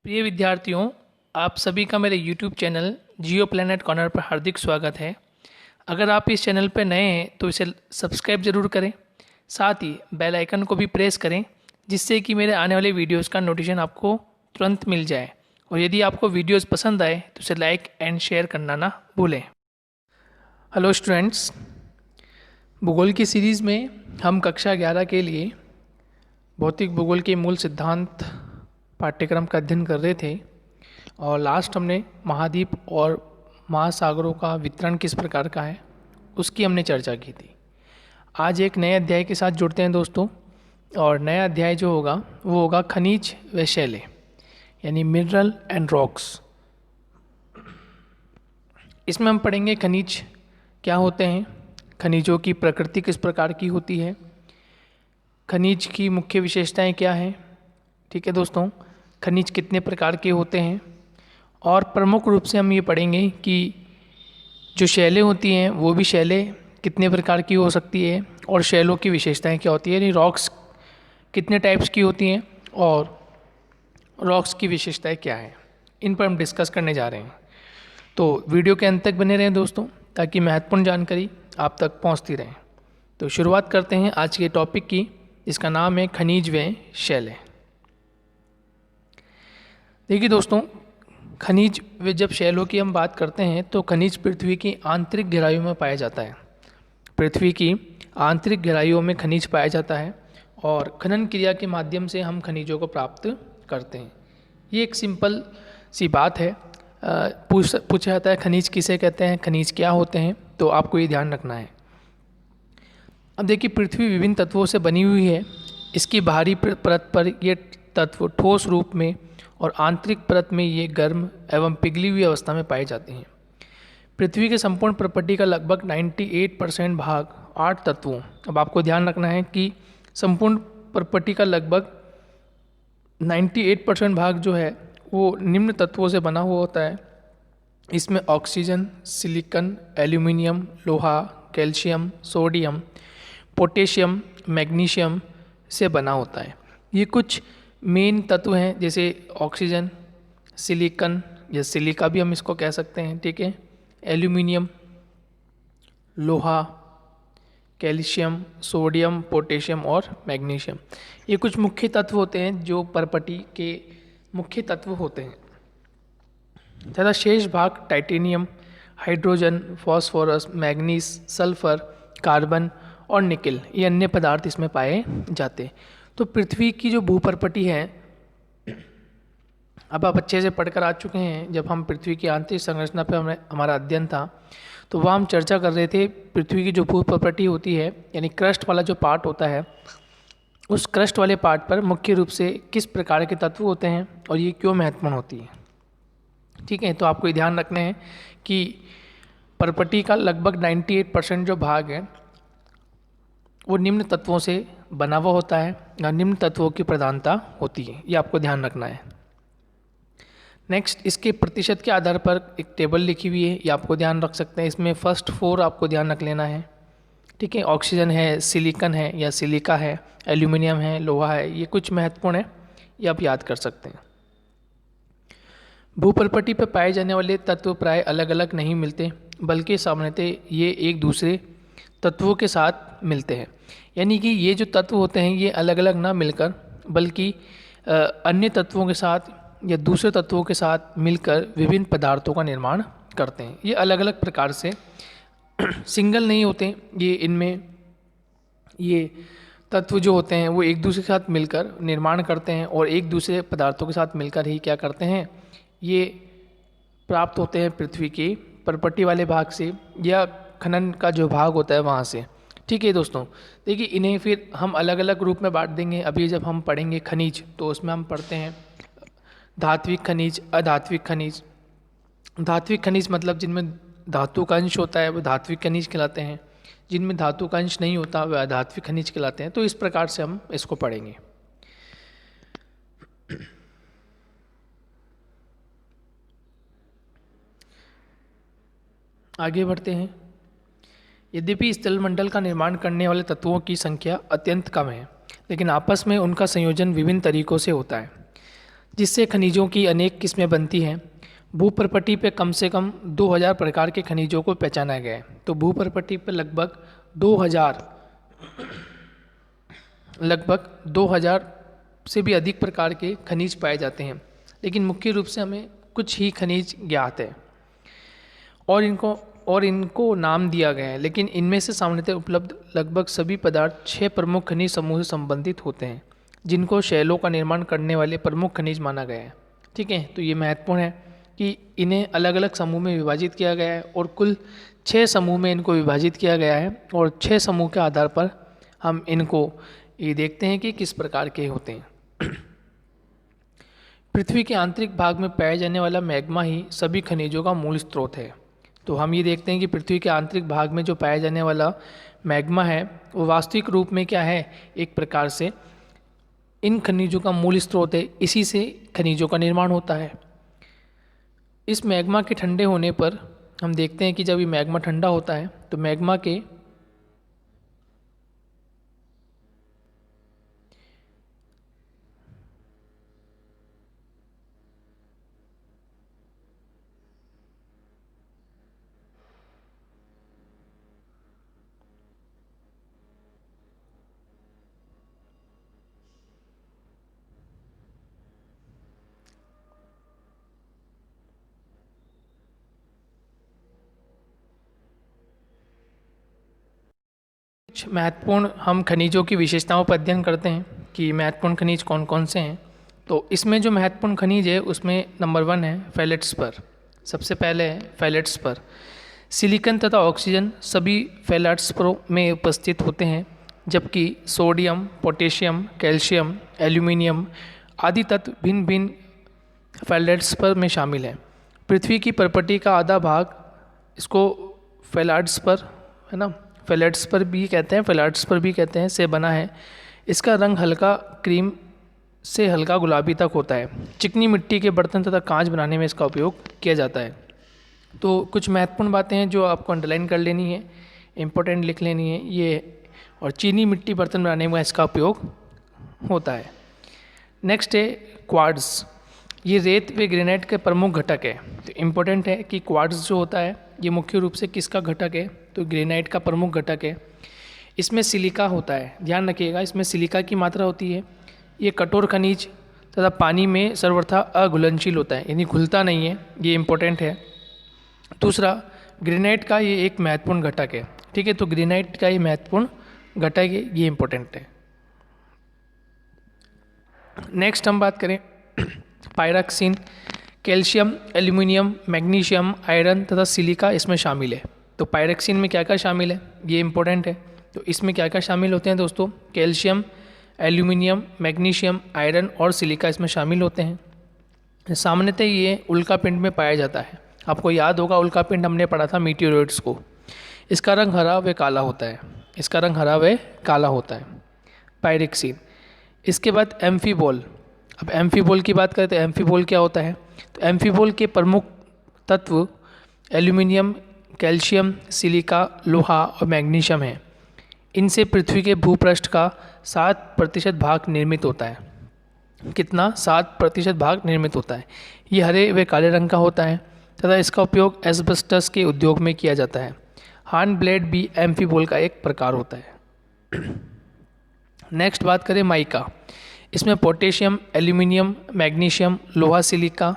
प्रिय विद्यार्थियों, आप सभी का मेरे YouTube चैनल जियो प्लैनेट कॉर्नर पर हार्दिक स्वागत है। अगर आप इस चैनल पर नए हैं तो इसे सब्सक्राइब ज़रूर करें, साथ ही बेल आइकन को भी प्रेस करें जिससे कि मेरे आने वाले वीडियोस का नोटिफिकेशन आपको तुरंत मिल जाए। और यदि आपको वीडियोस पसंद आए तो इसे लाइक एंड शेयर करना ना भूलें। हेलो स्टूडेंट्स, भूगोल की सीरीज़ में हम कक्षा 11 के लिए भौतिक भूगोल के मूल सिद्धांत पाठ्यक्रम का अध्ययन कर रहे थे और लास्ट हमने महाद्वीप और महासागरों का वितरण किस प्रकार का है उसकी हमने चर्चा की थी। आज एक नए अध्याय के साथ जुड़ते हैं दोस्तों, और नया अध्याय जो होगा वो होगा खनिज व शैलें, यानी मिनरल एंड रॉक्स। इसमें हम पढ़ेंगे खनिज क्या होते हैं, खनिजों की प्रकृति किस प्रकार की होती है, खनिज की मुख्य विशेषताएं क्या हैं, ठीक है दोस्तों, खनिज कितने प्रकार के होते हैं, और प्रमुख रूप से हम ये पढ़ेंगे कि जो शैलें होती हैं वो भी शैलें कितने प्रकार की हो सकती है और शैलों की विशेषताएं क्या होती है, यानी रॉक्स कितने टाइप्स की होती हैं और रॉक्स की विशेषताएं क्या हैं, इन पर हम डिस्कस करने जा रहे हैं। तो वीडियो के अंत तक बने रहें दोस्तों, ताकि महत्वपूर्ण जानकारी आप तक पहुंचती रहे। तो शुरुआत करते हैं आज के टॉपिक की, इसका नाम है खनिज व शैलें। देखिए दोस्तों, खनिज व जब शैलों की हम बात करते हैं तो खनिज पृथ्वी की आंतरिक गहराइयों में पाया जाता है। पृथ्वी की आंतरिक गहराइयों में खनिज पाया जाता है और खनन क्रिया के माध्यम से हम खनिजों को प्राप्त करते हैं। ये एक सिंपल सी बात है। पूछा जाता है खनिज किसे कहते हैं, खनिज क्या होते हैं, तो आपको ये ध्यान रखना है। अब देखिए, पृथ्वी विभिन्न तत्वों से बनी हुई है। इसकी बाहरी परत पर ये तत्व ठोस रूप में और आंतरिक परत में ये गर्म एवं पिघली हुई अवस्था में पाए जाते हैं। पृथ्वी के संपूर्ण प्रॉपर्टी का लगभग 98% भाग 8 तत्वों, अब आपको ध्यान रखना है कि संपूर्ण प्रॉपर्टी का लगभग 98% भाग जो है वो निम्न तत्वों से बना हुआ होता है। इसमें ऑक्सीजन, सिलिकॉन, एल्यूमिनियम, लोहा, कैल्शियम, सोडियम, पोटेशियम, मैग्नीशियम से बना होता है। ये कुछ मेन तत्व हैं, जैसे ऑक्सीजन, सिलिकॉन या सिलिका भी हम इसको कह सकते हैं, ठीक है, एल्यूमिनियम, लोहा, कैल्शियम, सोडियम, पोटेशियम और मैग्नीशियम। ये कुछ मुख्य तत्व होते हैं जो पर्पटी के मुख्य तत्व होते हैं। तथा शेष भाग titanium, hydrogen, phosphorus, manganese, sulphur, carbon और निकेल, ये अन्य पदार्थ इसमें पाए जाते हैं। तो पृथ्वी की जो भूपर्पटी है, अब आप अच्छे से पढ़कर आ चुके हैं। जब हम पृथ्वी की आंतरिक संरचना पर हमारा अध्ययन था तो वहाँ हम चर्चा कर रहे थे पृथ्वी की जो भूपर्पटी होती है, यानी क्रस्ट वाला जो पार्ट होता है, उस क्रस्ट वाले पार्ट पर मुख्य रूप से किस प्रकार के तत्व होते हैं और ये क्यों महत्वपूर्ण होती है, ठीक है। तो आपको ये ध्यान रखना है कि पर्पटी का लगभग 98% जो भाग है वो निम्न तत्वों से बना हुआ होता है या निम्न तत्वों की प्रधानता होती है, ये आपको ध्यान रखना है। नेक्स्ट, इसके प्रतिशत के आधार पर एक टेबल लिखी हुई है, ये आपको ध्यान रख सकते हैं। इसमें फर्स्ट 4 आपको ध्यान रख लेना है, ठीक है। ऑक्सीजन है, सिलिकॉन है या सिलिका है, एल्यूमिनियम है, लोहा है, ये कुछ महत्वपूर्ण है, ये आप याद कर सकते हैं। भूपर्पटी पर पाए जाने वाले तत्व प्राय अलग अलग नहीं मिलते, बल्कि सामान्यतः ये एक दूसरे तत्वों के साथ मिलते हैं। यानी कि ये जो तत्व होते हैं ये अलग अलग ना मिलकर बल्कि अन्य तत्वों के साथ या दूसरे तत्वों के साथ मिलकर विभिन्न पदार्थों का निर्माण करते हैं। ये अलग अलग प्रकार से सिंगल नहीं होते, ये इनमें ये तत्व जो होते हैं वो एक दूसरे के साथ मिलकर निर्माण करते हैं और एक दूसरे पदार्थों के साथ मिलकर ही क्या करते हैं, ये प्राप्त होते हैं पृथ्वी की पर्पटी वाले भाग से या खनन का जो भाग होता है वहाँ से, ठीक है दोस्तों। देखिए, इन्हें फिर हम अलग अलग रूप में बांट देंगे। अभी जब हम पढ़ेंगे खनिज तो उसमें हम पढ़ते हैं धात्विक खनिज, अधात्विक खनिज। धात्विक खनिज मतलब जिनमें धातु का अंश होता है वो धात्विक खनिज कहलाते हैं, जिनमें धातु का अंश नहीं होता वह अधात्विक खनिज कहलाते हैं। तो इस प्रकार से हम इसको पढ़ेंगे। आगे बढ़ते हैं। यद्यपि स्थलमंडल का निर्माण करने वाले तत्वों की संख्या अत्यंत कम है, लेकिन आपस में उनका संयोजन विभिन्न तरीकों से होता है। जिससे खनिजों की अनेक किस्में बनती हैं। भूप्रपट्टी पे कम से कम 2000 प्रकार के खनिजों को पहचाना गया है। तो भूप्रपट्टी पर लगभग 2000 से भी अधिक प्रकार के खनिज पाए जाते हैं, लेकिन मुख्य रूप से हमें कुछ ही खनिज ज्ञात है और इनको नाम दिया गया है। लेकिन इनमें से सामान्यतः उपलब्ध लगभग सभी पदार्थ 6 प्रमुख खनिज समूह से संबंधित होते हैं, जिनको शैलों का निर्माण करने वाले प्रमुख खनिज माना गया है। ठीक है, तो ये महत्वपूर्ण है कि इन्हें अलग अलग समूह में विभाजित किया गया है और कुल 6 समूह में इनको विभाजित किया गया है, और 6 समूह के आधार पर हम इनको ये देखते हैं कि किस प्रकार के होते हैं। पृथ्वी के आंतरिक भाग में पाया जाने वाला मैग्मा ही सभी खनिजों का मूल स्रोत है। तो हम ये देखते हैं कि पृथ्वी के आंतरिक भाग में जो पाया जाने वाला मैग्मा है वो वास्तविक रूप में क्या है, एक प्रकार से इन खनिजों का मूल स्रोत है। इसी से खनिजों का निर्माण होता है। इस मैग्मा के ठंडे होने पर हम देखते हैं कि जब ये मैग्मा ठंडा होता है तो मैग्मा के कुछ महत्वपूर्ण हम खनिजों की विशेषताओं पर अध्ययन करते हैं कि महत्वपूर्ण खनिज कौन कौन से हैं। तो इसमें जो महत्वपूर्ण खनिज है उसमें नंबर 1 है फेल्ड्स्पर। सबसे पहले है फेल्ड्स्पर। सिलिकॉन तथा ऑक्सीजन सभी फेल्ड्स्परों में उपस्थित होते हैं, जबकि सोडियम, पोटेशियम, कैल्शियम, एल्यूमिनियम आदि तत्व भिन्न भिन्न फेल्ड्स्पर में शामिल हैं। पृथ्वी की प्रपट्टी का आधा भाग इसको फेल्ड्स्पर है ना, फेल्ड्स्पर भी कहते हैं से बना है। इसका रंग हल्का क्रीम से हल्का गुलाबी तक होता है। चिकनी मिट्टी के बर्तन तथा कांच बनाने में इसका उपयोग किया जाता है। तो कुछ महत्वपूर्ण बातें हैं जो आपको अंडरलाइन कर लेनी है, इम्पोर्टेंट लिख लेनी है ये। और चीनी मिट्टी बर्तन बनाने में इसका उपयोग होता है। नेक्स्ट है क्वार्ट्ज। ये रेत व ग्रेनाइट के प्रमुख घटक है। तो इम्पोर्टेंट है कि क्वार्ट्ज जो होता है ये मुख्य रूप से किसका घटक है, तो ग्रेनाइट का प्रमुख घटक है। इसमें सिलिका होता है, ध्यान रखिएगा इसमें सिलिका की मात्रा होती है। ये कठोर खनिज तथा पानी में सर्वथा अघुलनशील होता है, यानी घुलता नहीं है, ये इम्पोर्टेंट है। दूसरा, ग्रेनाइट का ये एक महत्वपूर्ण घटक है। ठीक है, तो ग्रेनाइट का ये महत्वपूर्ण घटक है, ये इम्पोर्टेंट है। नेक्स्ट हम बात करें पायरक्सिन। कैल्शियम, एल्यूमिनियम, मैग्नीशियम, आयरन तथा सिलिका इसमें शामिल है। तो पायरक्सिन में क्या क्या शामिल है, ये इंपॉर्टेंट है। तो इसमें क्या क्या शामिल होते हैं दोस्तों, कैल्शियम, एल्यूमिनियम, मैग्नीशियम, आयरन और सिलिका इसमें शामिल होते हैं। सामान्यतः ये उल्कापिंड में पाया जाता है। आपको याद होगा उल्कापिंड हमने पढ़ा था मीटियोरॉइड्स को। इसका रंग हरा व काला होता है, पायरक्सिन। इसके बाद एम्फीबोल। अब एम्फीबोल की बात करें तो एम्फीबोल क्या होता है, तो एम्फीबोल के प्रमुख तत्व एल्यूमिनियम, कैल्शियम, सिलिका, लोहा और मैग्नीशियम है। इनसे पृथ्वी के भूपृष्ठ का 7% भाग निर्मित होता है। कितना, 7% भाग निर्मित होता है। ये हरे व काले रंग का होता है तथा इसका उपयोग एस्बेस्टस के उद्योग में किया जाता है। हार्न ब्लेड भी एम्फीबोल का एक प्रकार होता है। नेक्स्ट बात करें माइका। इसमें पोटेशियम, एल्यूमिनियम, मैग्नीशियम, लोहा, सिलिका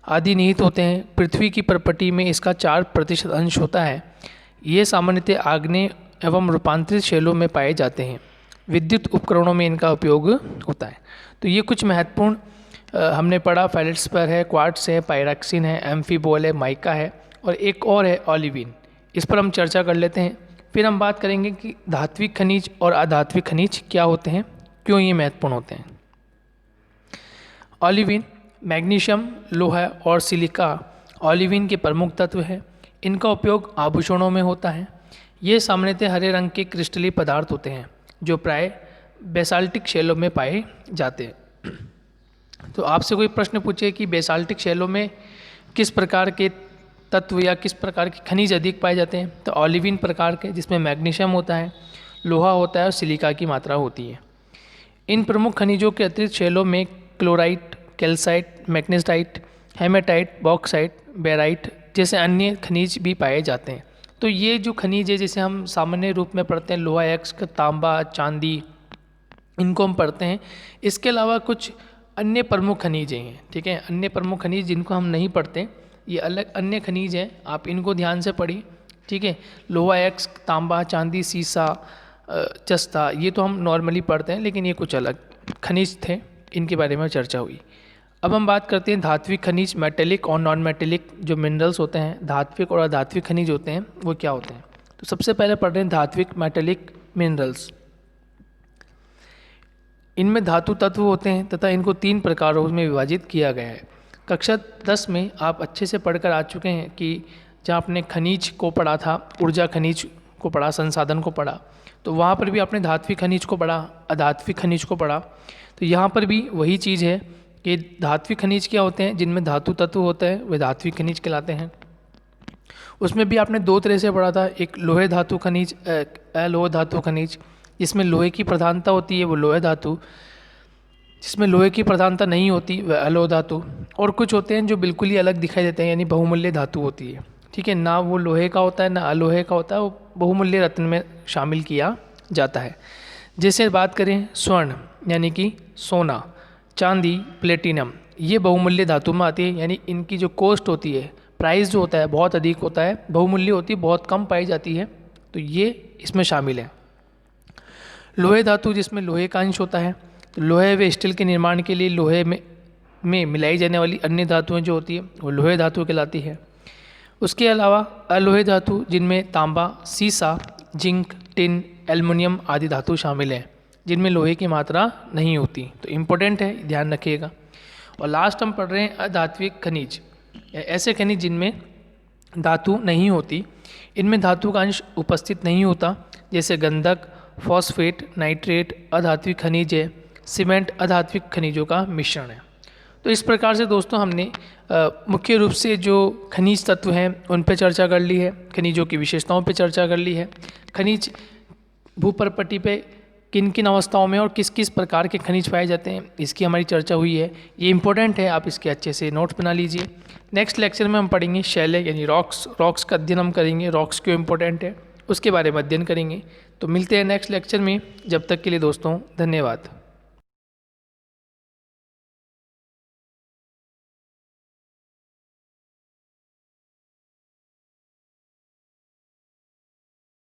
आदि निहित होते हैं। पृथ्वी की प्रपट्टी में इसका 4% अंश होता है। ये सामान्यतः आग्नेय एवं रूपांतरित शैलों में पाए जाते हैं। विद्युत उपकरणों में इनका उपयोग होता है। तो ये कुछ महत्वपूर्ण हमने पढ़ा, फेल्ड्स्पर है, क्वार्ट्ज है, पायरक्सिन है, एम्फीबोल है, माइका है और एक और है ओलिविन। इस पर हम चर्चा कर लेते हैं। फिर हम बात करेंगे कि धात्विक खनिज और अधात्विक खनिज क्या होते हैं, क्यों ये महत्वपूर्ण होते हैं। ओलिविन, मैग्नीशियम, लोहा और सिलिका ओलिविन के प्रमुख तत्व हैं। इनका उपयोग आभूषणों में होता है। ये सामान्यतः हरे रंग के क्रिस्टलीय पदार्थ होते हैं जो प्राय बेसाल्टिक शैलों में पाए जाते हैं। तो आपसे कोई प्रश्न पूछे कि बेसाल्टिक शैलों में किस प्रकार के तत्व या किस प्रकार के खनिज अधिक पाए जाते हैं, तो ओलिविन प्रकार के, जिसमें मैग्नीशियम होता है, लोहा होता है और सिलिका की मात्रा होती है। इन प्रमुख खनिजों के अतिरिक्त शैलों में chlorite, calcite, magnesite, hematite, bauxite, barite जैसे अन्य खनिज भी पाए जाते हैं। तो ये जो खनिज है जिसे हम सामान्य रूप में पढ़ते हैं लोहा, अयस्क, तांबा, चांदी, इनको हम पढ़ते हैं। इसके अलावा कुछ अन्य प्रमुख खनिज हैं, ठीक है, अन्य प्रमुख खनिज जिनको हम नहीं पढ़ते, ये अलग अन्य खनिज हैं, आप इनको ध्यान से पढ़िए, ठीक है। लोहा, अयस्क, तांबा, चांदी, सीसा, जस्ता, ये तो हम नॉर्मली पढ़ते हैं, लेकिन ये कुछ अलग खनिज थे, इनके बारे में चर्चा हुई। अब हम बात करते हैं धात्विक खनिज, मेटेलिक और नॉन मेटेलिक जो मिनरल्स होते हैं, धात्विक और अधात्विक खनिज होते हैं, वो क्या होते हैं। तो सबसे पहले पढ़ रहे हैं धात्विक मेटेलिक मिनरल्स। इनमें धातु तत्व होते हैं तथा इनको 3 प्रकारों में विभाजित किया गया है। कक्षा 10 में आप अच्छे से पढ़कर आ चुके हैं कि जहाँ आपने खनिज को पढ़ा था, ऊर्जा खनिज को पढ़ा, संसाधन को पढ़ा, तो वहाँ पर भी आपने धात्विक खनिज को पढ़ा, अधात्विक खनिज को पढ़ा। तो यहाँ पर भी वही चीज़ है कि धात्विक खनिज क्या होते हैं, जिनमें धातु तत्व होता है, वे धात्विक खनिज कहलाते हैं। उसमें भी आपने 2 तरह से पढ़ा था, एक लोहे धातु खनिज, अलोह धातु खनिज, जिसमें लोहे की प्रधानता होती है वो लोहे धातु, जिसमें लोहे की प्रधानता नहीं होती वह अलोह धातु, और कुछ होते हैं जो बिल्कुल ही अलग दिखाई देते हैं, यानी बहुमूल्य धातु होती है, ठीक है, ना वो लोहे का होता है ना अलोहे का होता है, वो बहुमूल्य रत्न में शामिल किया जाता है। जैसे बात करें स्वर्ण यानी कि सोना, चांदी, प्लेटिनम, ये बहुमूल्य धातु में आती है, यानी इनकी जो कॉस्ट होती है, प्राइस जो होता है बहुत अधिक होता है, बहुमूल्य होती है, बहुत कम पाई जाती है, तो ये इसमें शामिल है। लोहे धातु जिसमें लोहे का अंश होता है, तो लोहे व स्टील के निर्माण के लिए लोहे में मिलाई जाने वाली अन्य धातुएं जो होती है वो लोहे धातु कहलाती है। उसके अलावा अलोहे धातु जिनमें तांबा, सीसा, जिंक, टिन, एल्युमिनियम आदि धातु शामिल हैं, जिनमें लोहे की मात्रा नहीं होती, तो इम्पोर्टेंट है, ध्यान रखिएगा। और लास्ट हम पढ़ रहे हैं अधात्विक खनिज, ऐसे खनिज जिनमें धातु नहीं होती, इनमें धातु का अंश उपस्थित नहीं होता, जैसे गंधक, फॉस्फेट, नाइट्रेट अधात्विक खनिज है, सीमेंट अधात्विक खनिजों का मिश्रण है। तो इस प्रकार से दोस्तों हमने मुख्य रूप से जो खनिज तत्व हैं उन पर चर्चा कर ली है, खनिजों की विशेषताओं पर चर्चा कर ली है, खनिज भूपरपट्टी पे किन किन अवस्थाओं में और किस किस प्रकार के खनिज पाए जाते हैं, इसकी हमारी चर्चा हुई है। ये इंपॉर्टेंट है, आप इसके अच्छे से नोट्स बना लीजिए। नेक्स्ट लेक्चर में हम पढ़ेंगे शैले यानी रॉक्स का अध्ययन हम करेंगे, रॉक्स क्यों इंपॉर्टेंट है उसके बारे में अध्ययन करेंगे। तो मिलते हैं नेक्स्ट लेक्चर में, जब तक के लिए दोस्तों धन्यवाद।